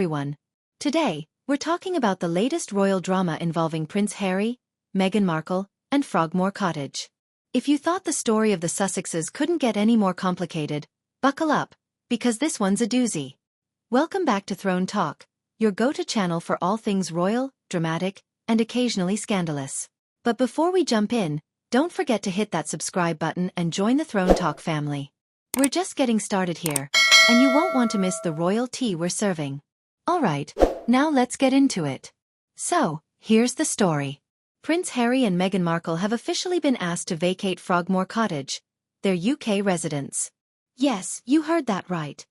everyone. Today, we're talking about the latest royal drama involving Prince Harry, Meghan Markle, and Frogmore Cottage. If you thought the story of the Sussexes couldn't get any more complicated, buckle up, because this one's a doozy. Welcome back to Throne Talk, your go-to channel for all things royal, dramatic, and occasionally scandalous. But before we jump in, don't forget to hit that subscribe button and join the Throne Talk family. We're just getting started here, and you won't want to miss the royal tea we're serving. Alright, now let's get into it. So, here's the story. Prince Harry and Meghan Markle have officially been asked to vacate Frogmore Cottage, their UK residence. Yes, you heard that right.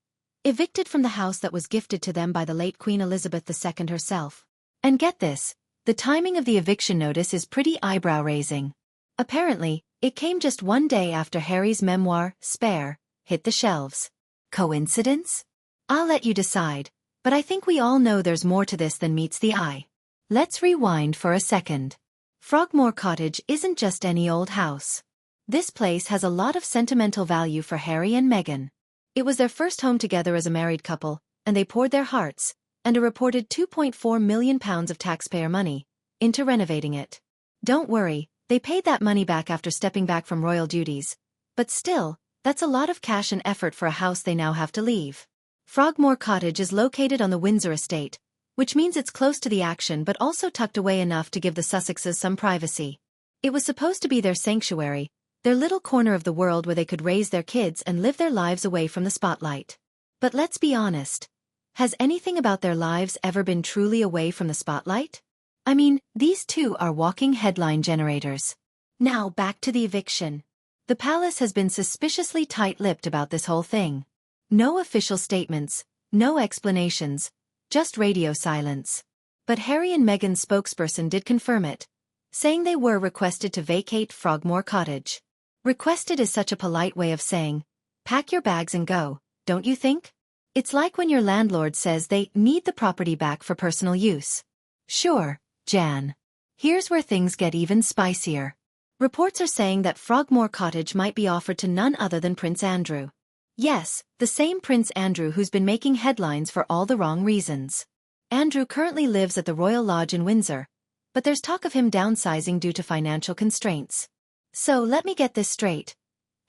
Evicted from the house that was gifted to them by the late Queen Elizabeth II herself. And get this, the timing of the eviction notice is pretty eyebrow-raising. Apparently, it came just one day after Harry's memoir, Spare, hit the shelves. Coincidence? I'll let you decide, but I think we all know there's more to this than meets the eye. Let's rewind for a second. Frogmore Cottage isn't just any old house. This place has a lot of sentimental value for Harry and Meghan. It was their first home together as a married couple, and they poured their hearts, and a reported £2.4 million of taxpayer money, into renovating it. Don't worry, they paid that money back after stepping back from royal duties. But still, that's a lot of cash and effort for a house they now have to leave. Frogmore Cottage is located on the Windsor estate, which means it's close to the action but also tucked away enough to give the Sussexes some privacy. It was supposed to be their sanctuary, their little corner of the world where they could raise their kids and live their lives away from the spotlight. But let's be honest. Has anything about their lives ever been truly away from the spotlight? I mean, these two are walking headline generators. Now back to the eviction. The palace has been suspiciously tight-lipped about this whole thing. No official statements, no explanations, just radio silence. But Harry and Meghan's spokesperson did confirm it, saying they were requested to vacate Frogmore Cottage. Requested is such a polite way of saying, pack your bags and go, don't you think? It's like when your landlord says they need the property back for personal use. Sure, Jan. Here's where things get even spicier. Reports are saying that Frogmore Cottage might be offered to none other than Prince Andrew. Yes, the same Prince Andrew who's been making headlines for all the wrong reasons. Andrew currently lives at the Royal Lodge in Windsor, but there's talk of him downsizing due to financial constraints. So let me get this straight.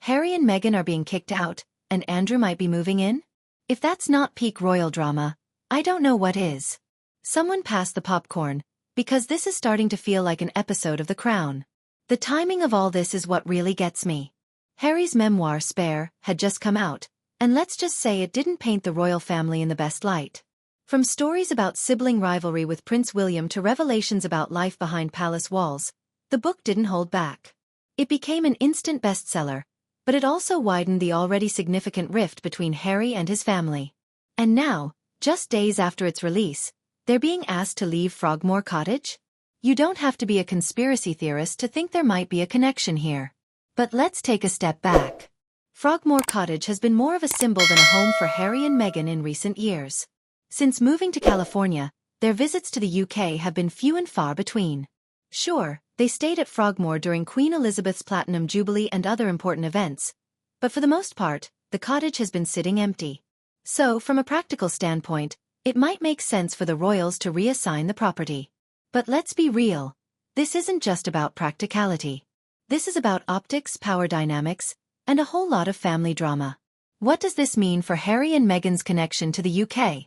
Harry and Meghan are being kicked out, and Andrew might be moving in? If that's not peak royal drama, I don't know what is. Someone pass the popcorn, because this is starting to feel like an episode of The Crown. The timing of all this is what really gets me. Harry's memoir, Spare, had just come out, and let's just say it didn't paint the royal family in the best light. From stories about sibling rivalry with Prince William to revelations about life behind palace walls, the book didn't hold back. It became an instant bestseller, but it also widened the already significant rift between Harry and his family. And now, just days after its release, they're being asked to leave Frogmore Cottage? You don't have to be a conspiracy theorist to think there might be a connection here. But let's take a step back. Frogmore Cottage has been more of a symbol than a home for Harry and Meghan in recent years. Since moving to California, their visits to the UK have been few and far between. Sure, they stayed at Frogmore during Queen Elizabeth's Platinum Jubilee and other important events, but for the most part, the cottage has been sitting empty. So, from a practical standpoint, it might make sense for the royals to reassign the property. But let's be real. This isn't just about practicality. This is about optics, power dynamics, and a whole lot of family drama. What does this mean for Harry and Meghan's connection to the UK?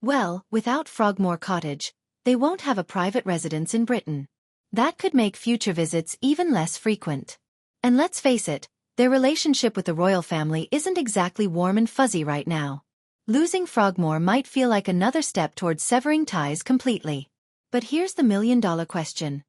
Well, without Frogmore Cottage, they won't have a private residence in Britain. That could make future visits even less frequent. And let's face it, their relationship with the royal family isn't exactly warm and fuzzy right now. Losing Frogmore might feel like another step towards severing ties completely. But here's the million-dollar question.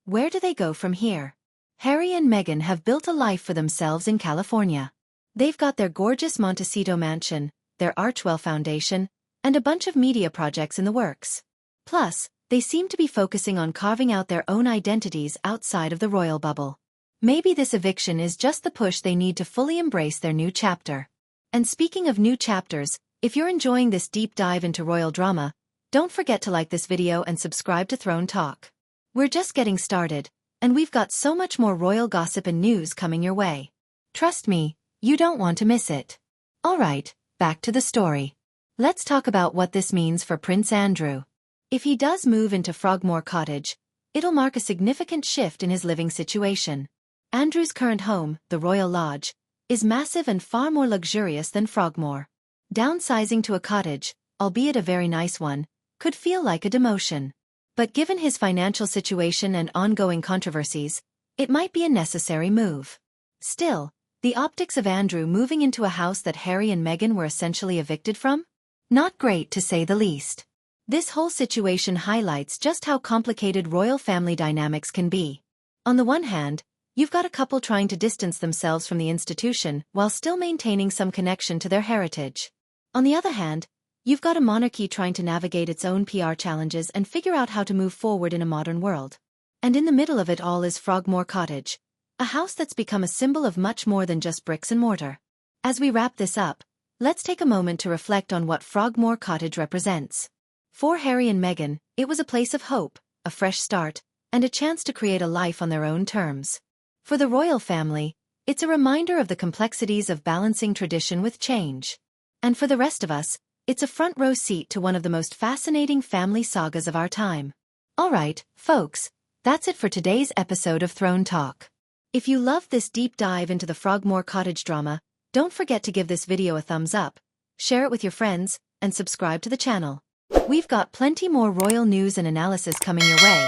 Where do they go from here? Harry and Meghan have built a life for themselves in California. They've got their gorgeous Montecito mansion, their Archwell Foundation, and a bunch of media projects in the works. Plus, they seem to be focusing on carving out their own identities outside of the royal bubble. Maybe this eviction is just the push they need to fully embrace their new chapter. And speaking of new chapters, if you're enjoying this deep dive into royal drama, don't forget to like this video and subscribe to Throne Talk. We're just getting started, and we've got so much more royal gossip and news coming your way. Trust me, you don't want to miss it. Alright, back to the story. Let's talk about what this means for Prince Andrew. If he does move into Frogmore Cottage, it'll mark a significant shift in his living situation. Andrew's current home, the Royal Lodge, is massive and far more luxurious than Frogmore. Downsizing to a cottage, albeit a very nice one, could feel like a demotion. But given his financial situation and ongoing controversies, it might be a necessary move. Still, the optics of Andrew moving into a house that Harry and Meghan were essentially evicted from? Not great, to say the least. This whole situation highlights just how complicated royal family dynamics can be. On the one hand, you've got a couple trying to distance themselves from the institution while still maintaining some connection to their heritage. On the other hand, you've got a monarchy trying to navigate its own PR challenges and figure out how to move forward in a modern world. And in the middle of it all is Frogmore Cottage, a house that's become a symbol of much more than just bricks and mortar. As we wrap this up, let's take a moment to reflect on what Frogmore Cottage represents. For Harry and Meghan, it was a place of hope, a fresh start, and a chance to create a life on their own terms. For the royal family, it's a reminder of the complexities of balancing tradition with change. And for the rest of us, it's a front row seat to one of the most fascinating family sagas of our time. Alright, folks, that's it for today's episode of Throne Talk. If you loved this deep dive into the Frogmore Cottage drama, don't forget to give this video a thumbs up, share it with your friends, and subscribe to the channel. We've got plenty more royal news and analysis coming your way,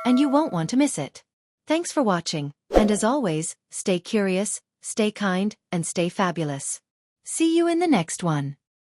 and you won't want to miss it. Thanks for watching, and as always, stay curious, stay kind, and stay fabulous. See you in the next one.